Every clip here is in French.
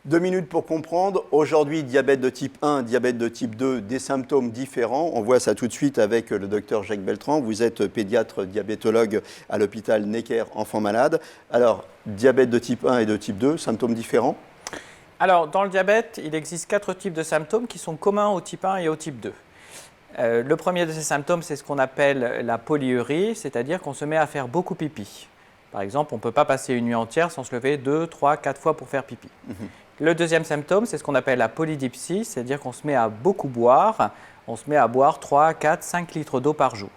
2 minutes pour comprendre. Aujourd'hui, diabète de type 1, diabète de type 2, des symptômes différents. On voit ça tout de suite avec le docteur Jacques Beltran. Vous êtes pédiatre diabétologue à l'hôpital Necker Enfants Malades. Alors, diabète de type 1 et de type 2, symptômes différents? Alors, dans le diabète, il existe 4 types de symptômes qui sont communs au type 1 et au type 2. Le premier de ces symptômes, c'est ce qu'on appelle la polyurie, c'est-à-dire qu'on se met à faire beaucoup pipi. Par exemple, on ne peut pas passer une nuit entière sans se lever 2, 3, 4 fois pour faire pipi. Le deuxième symptôme, c'est ce qu'on appelle la polydipsie, c'est-à-dire qu'on se met à beaucoup boire. On se met à boire 3, 4, 5 litres d'eau par jour.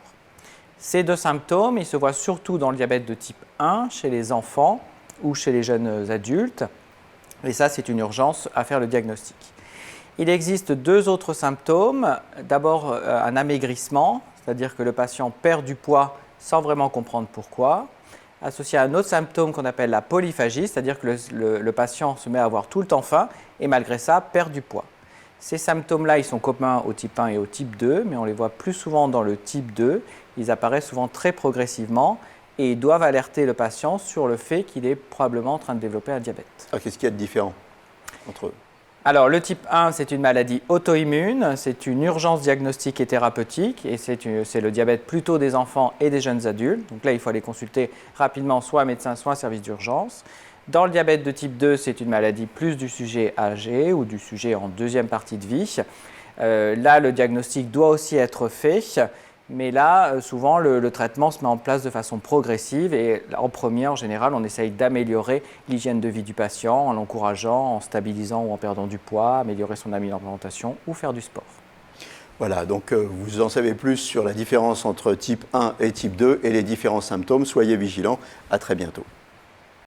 Ces 2 symptômes, ils se voient surtout dans le diabète de type 1, chez les enfants ou chez les jeunes adultes. Et ça, c'est une urgence à faire le diagnostic. Il existe 2 autres symptômes. D'abord, un amaigrissement, c'est-à-dire que le patient perd du poids sans vraiment comprendre pourquoi. Associé à un autre symptôme qu'on appelle la polyphagie, c'est-à-dire que le patient se met à avoir tout le temps faim et malgré ça perd du poids. Ces symptômes-là, ils sont communs au type 1 et au type 2, mais on les voit plus souvent dans le type 2. Ils apparaissent souvent très progressivement et doivent alerter le patient sur le fait qu'il est probablement en train de développer un diabète. Alors, qu'est-ce qu'il y a de différent entre eux? Alors, le type 1, c'est une maladie auto-immune, c'est une urgence diagnostique et thérapeutique, et c'est le diabète plutôt des enfants et des jeunes adultes. Donc là, il faut aller consulter rapidement soit un médecin, soit un service d'urgence. Dans le diabète de type 2, c'est une maladie plus du sujet âgé ou du sujet en deuxième partie de vie. Là, le diagnostic doit aussi être fait. Mais là, souvent, le traitement se met en place de façon progressive et en premier, en général, on essaye d'améliorer l'hygiène de vie du patient en l'encourageant, en stabilisant ou en perdant du poids, améliorer son alimentation ou faire du sport. Voilà, donc vous en savez plus sur la différence entre type 1 et type 2 et les différents symptômes. Soyez vigilants. À très bientôt.